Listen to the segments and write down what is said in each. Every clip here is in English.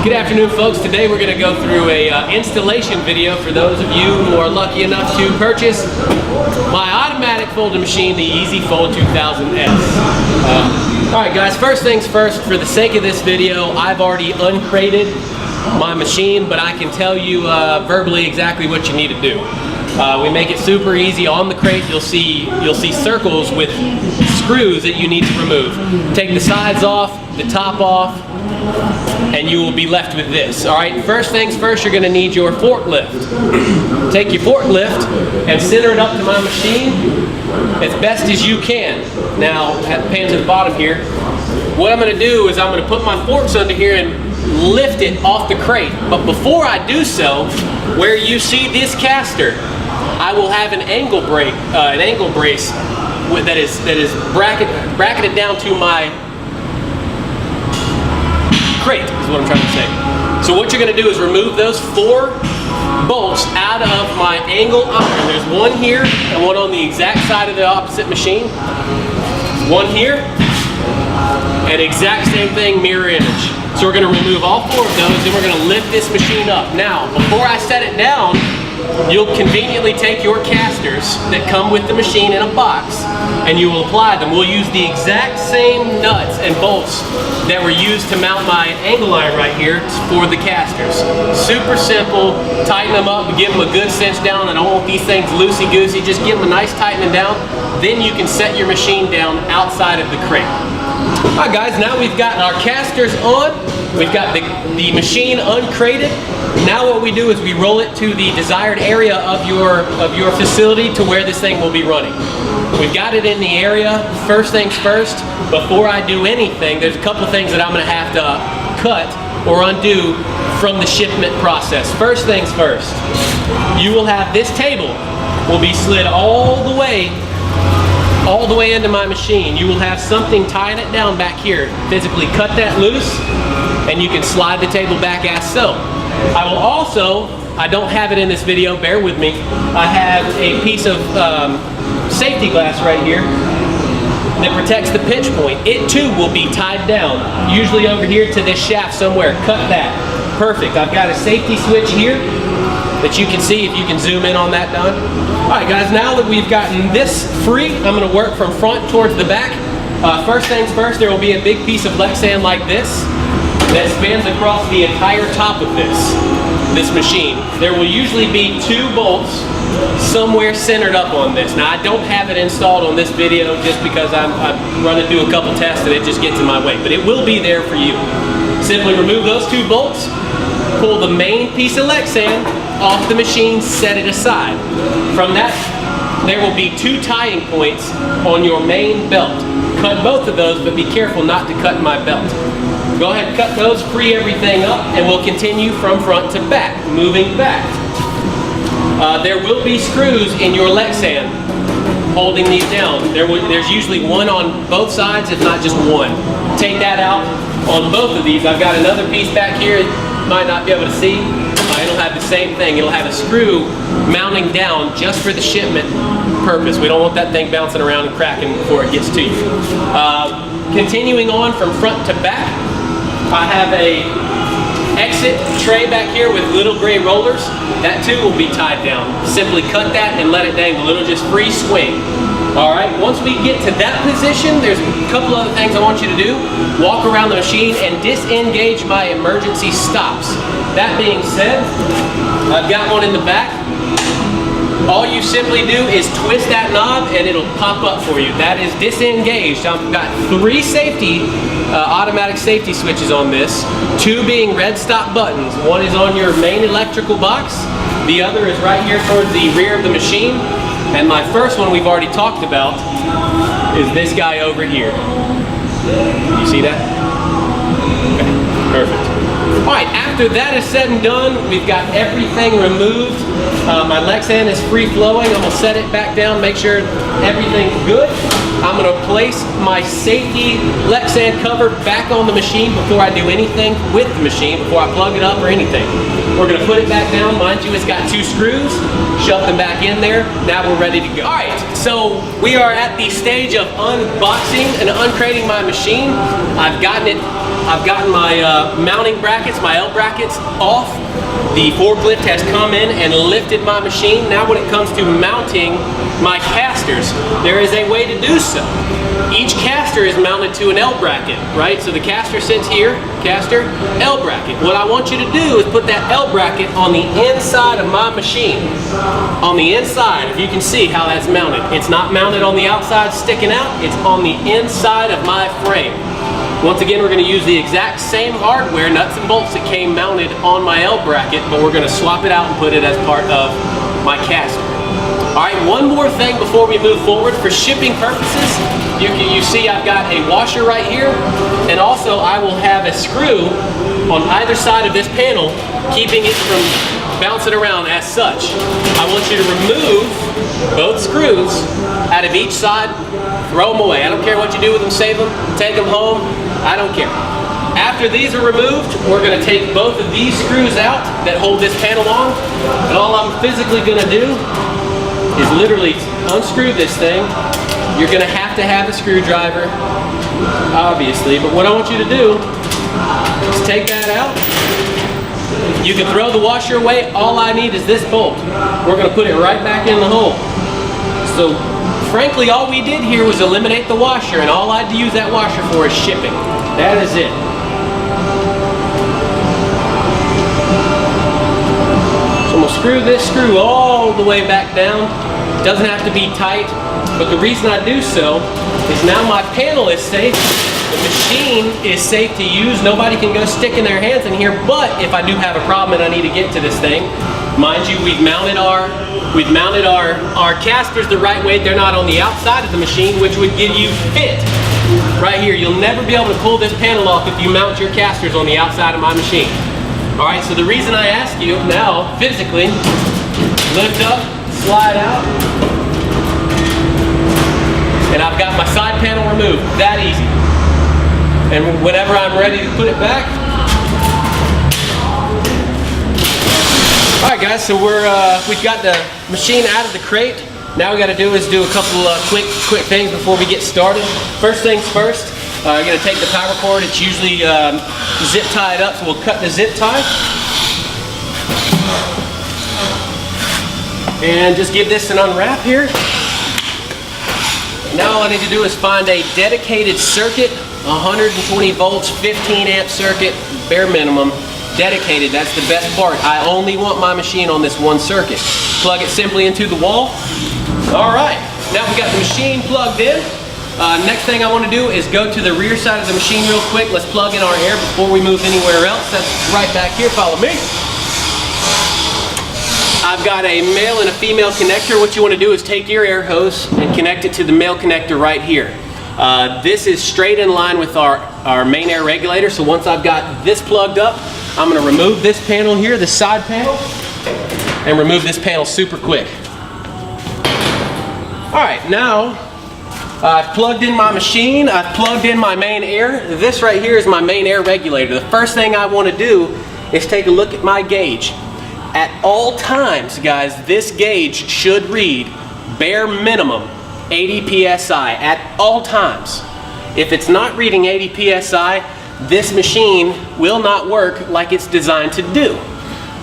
Good afternoon, folks. Today we're going to go through a installation video for those of you who are lucky enough to purchase my automatic folding machine, the Easy Fold 2000S. Alright guys, first things first, for the sake of this video, I've already uncrated my machine, but I can tell you verbally exactly what you need to do. We make it super easy. On the crate you'll see circles with screws that you need to remove. Take the sides off, the top off, and you will be left with this. Alright, first things first, you're going to need your forklift. Take your forklift and center it up to my machine as best as you can. Now, pan to the bottom here. What I'm going to do is I'm going to put my forks under here and lift it off the crate. But before I do so, where you see this caster, I will have an angle brace that is bracketed down to my crate, is what I'm trying to say. So what you're going to do is remove those 4 bolts out of my angle iron. There's one here and one on the exact side of the opposite machine. One here, and exact same thing, mirror image. So we're going to remove all 4 of those, and we're going to lift this machine up. Now, before I set it down, you'll conveniently take your casters that come with the machine in a box and you will apply them. We'll use the exact same nuts and bolts that were used to mount my angle iron right here for the casters. Super simple. Tighten them up, give them a good cinch down. I don't want these things loosey-goosey. Just give them a nice tightening down. Then you can set your machine down outside of the crate. Alright guys, now we've got our casters on. We've got the machine uncrated. Now what we do is we roll it to the desired area of your facility to where this thing will be running. We've got it in the area. First things first, before I do anything, there's a couple things that I'm going to have to cut or undo from the shipment process. First things first, you will have this table will be slid all the way into my machine. You will have something tying it down back here. Physically cut that loose and you can slide the table back as so. I will also, I don't have it in this video, bear with me, I have a piece of safety glass right here that protects the pinch point. It too will be tied down, usually over here to this shaft somewhere. Cut that. Perfect. I've got a safety switch here that you can see if you can zoom in on that, Don. Alright guys, now that we've gotten this free, I'm going to work from front towards the back. First things first, there will be a big piece of Lexan like this that spans across the entire top of this machine. There will usually be 2 bolts somewhere centered up on this. Now I don't have it installed on this video just because I'm running through a couple tests and it just gets in my way, but it will be there for you. Simply remove those 2 bolts, pull the main piece of Lexan off the machine, set it aside. From that, there will be 2 tying points on your main belt. Cut both of those, but be careful not to cut my belt. Go ahead and cut those, free everything up, and we'll continue from front to back, moving back. There will be screws in your Lexan holding these down. There's usually one on both sides, if not just one. Take that out on both of these. I've got another piece back here, you might not be able to see. It'll have the same thing. It'll have a screw mounting down just for the shipment purpose. We don't want that thing bouncing around and cracking before it gets to you. Continuing on from front to back, I have a exit tray back here with little gray rollers. That too will be tied down. Simply cut that and let it dangle. It'll just free swing. Alright, once we get to that position, there's a couple other things I want you to do. Walk around the machine and disengage my emergency stops. That being said, I've got one in the back. All you simply do is twist that knob and it'll pop up for you. That is disengaged. I've got 3 automatic safety switches on this. 2 being red stop buttons. One is on your main electrical box. The other is right here towards the rear of the machine. And my first one we've already talked about is this guy over here. You see that? Okay, perfect. Alright, after that is said and done, we've got everything removed. My Lexan is free flowing. I'm going to set it back down, make sure everything's good. I'm going to place my safety Lexan cover back on the machine before I do anything with the machine, before I plug it up or anything. We're going to put it back down. Mind you, it's got 2 screws. Shove them back in there. Now we're ready to go. All right, so we are at the stage of unboxing and uncrating my machine. I've gotten my mounting brackets, my L brackets off. The forklift has come in and lifted my machine. Now when it comes to mounting my casters, there is a way to do so. Each caster is mounted to an L bracket, right? So the caster sits here, caster, L bracket. What I want you to do is put that L bracket on the inside of my machine. On the inside, if you can see how that's mounted. It's not mounted on the outside sticking out, it's on the inside of my frame. Once again, we're going to use the exact same hardware, nuts and bolts that came mounted on my L bracket, but we're going to swap it out and put it as part of my caster. All right, one more thing before we move forward. For shipping purposes, you see I've got a washer right here, and also I will have a screw on either side of this panel, keeping it from bouncing around as such. I want you to remove both screws out of each side, throw them away. I don't care what you do with them, save them, take them home, I don't care. After these are removed, we're going to take both of these screws out that hold this panel on, and all I'm physically going to do is literally unscrew this thing. You're going to have a screwdriver, obviously, but what I want you to do is take that out. You can throw the washer away. All I need is this bolt. We're going to put it right back in the hole. So frankly, all we did here was eliminate the washer, and all I had to use that washer for is shipping. That is it. So I'm going to screw this screw all the way back down. Doesn't have to be tight, but the reason I do so is now my panel is safe. The machine is safe to use. Nobody can go sticking their hands in here, but if I do have a problem and I need to get to this thing, mind you, we've mounted our casters the right way. They're not on the outside of the machine, which would give you fit right here. You'll never be able to pull this panel off if you mount your casters on the outside of my machine. All right, so the reason I ask you now, physically, lift up, slide out, and I've got my side panel removed. That easy. And whenever I'm ready to put it back. All right, guys, so we've got the machine out of the crate. Now we got to do is do a couple quick things before we get started. First things first, I'm going to take the power cord. It's usually zip tied up, so we'll cut the zip tie. And just give this an unwrap here. Now all I need to do is find a dedicated circuit, 120 volts, 15 amp circuit, bare minimum. Dedicated, that's the best part. I only want my machine on this one circuit. Plug it simply into the wall. All right, now we got the machine plugged in. Next thing I want to do is go to the rear side of the machine real quick. Let's plug in our air before we move anywhere else. That's right back here, follow me. I've got a male and a female connector. What you want to do is take your air hose and connect it to the male connector right here. This is straight in line with our main air regulator. So once I've got this plugged up, I'm going to remove this panel here, the side panel, and remove this panel super quick. All right, now I've plugged in my machine. I've plugged in my main air. This right here is my main air regulator. The first thing I want to do is take a look at my gauge. At all times, guys, this gauge should read bare minimum 80 psi at all times. If it's not reading 80 psi, this machine will not work like it's designed to do.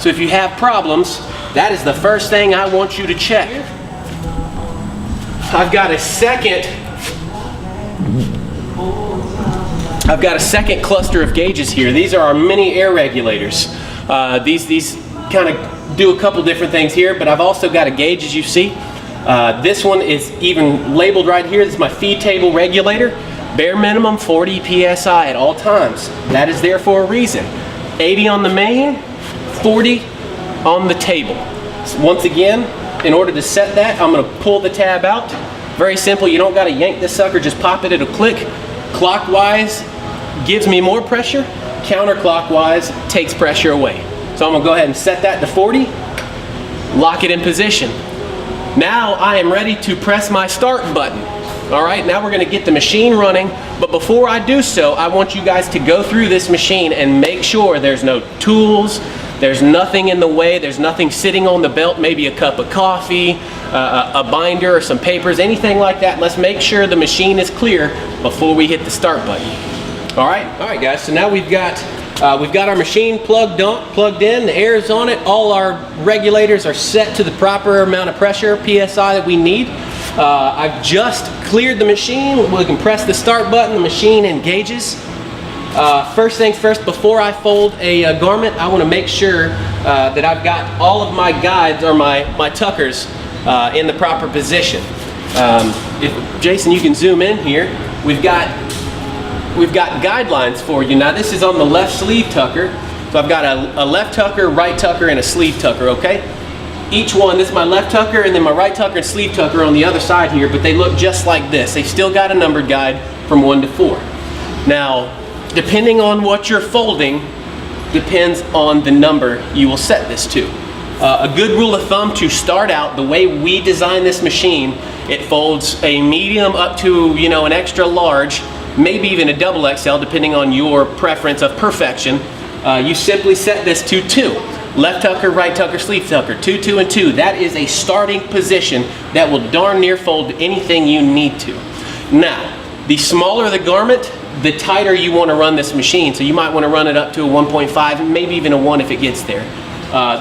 So if you have problems, that is the first thing I want you to check. I've got a second cluster of gauges here. These are our mini air regulators. These kind of do a couple different things here, but I've also got a gauge, as you see. This one is even labeled right here. This is my feed table regulator. Bare minimum 40 psi at all times. That is there for a reason. 80 on the main, 40 on the table. So once again, in order to set that, I'm going to pull the tab out. Very simple. You don't got to yank this sucker. Just pop it. It'll click. Clockwise gives me more pressure. Counterclockwise takes pressure away. So I'm going to go ahead and set that to 40. Lock it in position. Now I am ready to press my start button. All right, now we're gonna get the machine running, but before I do so, I want you guys to go through this machine and make sure there's no tools, there's nothing in the way, there's nothing sitting on the belt, maybe a cup of coffee, a binder or some papers, anything like that. Let's make sure the machine is clear before we hit the start button. All right guys, so now we've got our machine plugged in, the air is on it, all our regulators are set to the proper amount of pressure, PSI, that we need. I've just cleared the machine. We can press the start button, the machine engages. First things first, before I fold a garment, I want to make sure that I've got all of my guides or my tuckers in the proper position. If Jason, you can zoom in here, we've got guidelines for you. Now this is on the left sleeve tucker. So I've got a left tucker, right tucker, and a sleeve tucker, okay? Each one, this is my left tucker, and then my right tucker and sleeve tucker on the other side here, but they look just like this. They've still got a numbered guide from 1 to 4. Now, depending on what you're folding, depends on the number you will set this to. A good rule of thumb to start out, the way we design this machine, it folds a medium up to, you know, an extra large, maybe even a double XL, depending on your preference of perfection. You simply set this to 2. Left tucker, right tucker, sleeve tucker, 2, 2, and 2. That is a starting position that will darn near fold anything you need to. Now, the smaller the garment, the tighter you want to run this machine. So you might want to run it up to a 1.5, maybe even a 1 if it gets there.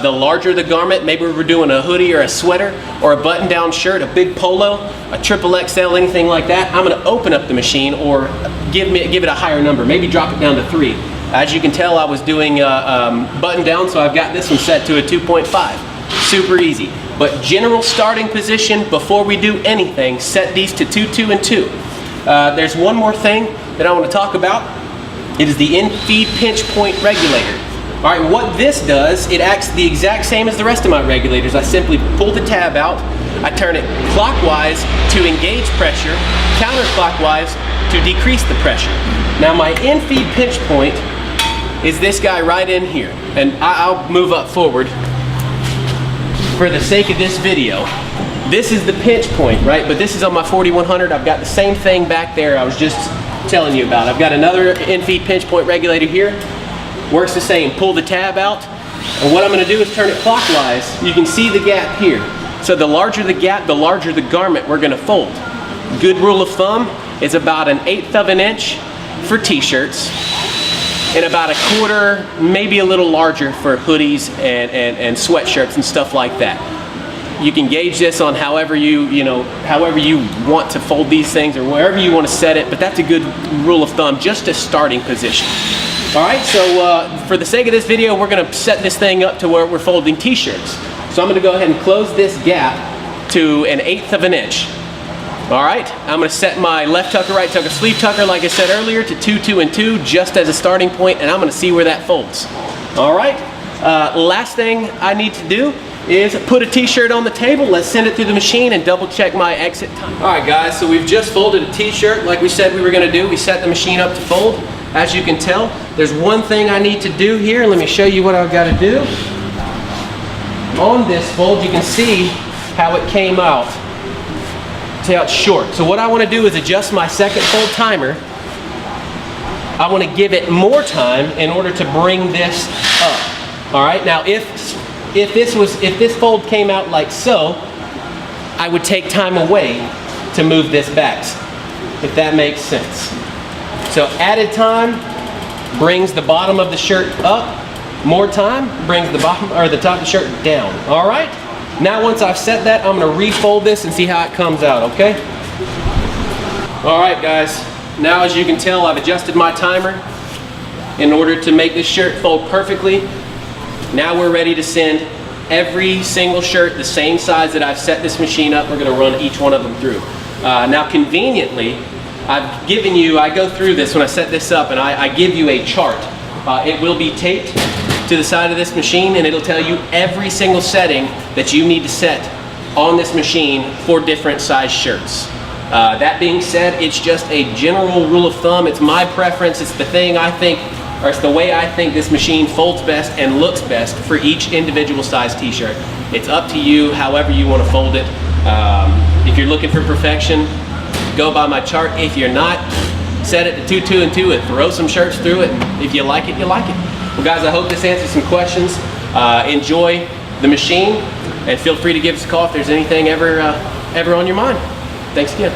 The larger the garment, maybe we're doing a hoodie or a sweater or a button-down shirt, a big polo, a triple XL, anything like that, I'm going to open up the machine or give it a higher number, maybe drop it down to 3. As you can tell, I was doing button down, so I've got this one set to a 2.5. Super easy. But general starting position, before we do anything, set these to 2, 2, and 2. There's one more thing that I want to talk about. It is the in-feed pinch point regulator. All right, what this does, it acts the exact same as the rest of my regulators. I simply pull the tab out, I turn it clockwise to engage pressure, counterclockwise to decrease the pressure. Now my in-feed pinch point is this guy right in here, and I'll move up forward for the sake of this video. This is the pinch point, right? But this is on my 4100. I've got the same thing back there I was just telling you about. I've got another in-feed pinch point regulator here. Works the same. Pull the tab out, and what I'm going to do is turn it clockwise. You can see the gap here. So the larger the gap, the larger the garment we're going to fold. Good rule of thumb is about 1/8 of an inch for t-shirts, and about 1/4, maybe a little larger for hoodies and sweatshirts and stuff like that. You can gauge this on however however you want to fold these things or wherever you want to set it, but that's a good rule of thumb, just a starting position. All right, so for the sake of this video, we're going to set this thing up to where we're folding t-shirts. So I'm going to go ahead and close this gap to 1/8 of an inch. All right, I'm going to set my left tucker, right tucker, sleeve tucker, like I said earlier, to 2, 2, and 2, just as a starting point, and I'm going to see where that folds. All right, last thing I need to do is put a t-shirt on the table. Let's send it through the machine and double check my exit time. All right, guys, so we've just folded a t-shirt like we said we were going to do. We set the machine up to fold. As you can tell, there's one thing I need to do here. Let me show you what I've got to do. On this fold, you can see how it came out. See how it's short. So what I want to do is adjust my second fold timer. I want to give it more time in order to bring this up. All right. Now, if this fold came out like so, I would take time away to move this back, if that makes sense. So added time brings the bottom of the shirt up. More time brings the bottom or the top of the shirt down. All right. Now once I've set that, I'm going to refold this and see how it comes out. Okay. All right, guys. Now as you can tell, I've adjusted my timer in order to make this shirt fold perfectly. Now we're ready to send every single shirt the same size that I've set this machine up. We're going to run each one of them through. Now conveniently, I've given you, I go through this when I set this up, and I give you a chart. It will be taped to the side of this machine, and it'll tell you every single setting that you need to set on this machine for different size shirts. That being said, it's just a general rule of thumb. It's my preference. It's the thing I think, or it's the way I think this machine folds best and looks best for each individual size t-shirt. It's up to you, however you want to fold it. If you're looking for perfection, go by my chart. If you're not, set it to 2, 2, and 2 and throw some shirts through it. And if you like it, you like it. Well guys, I hope this answers some questions. Enjoy the machine and feel free to give us a call if there's anything ever on your mind. Thanks again.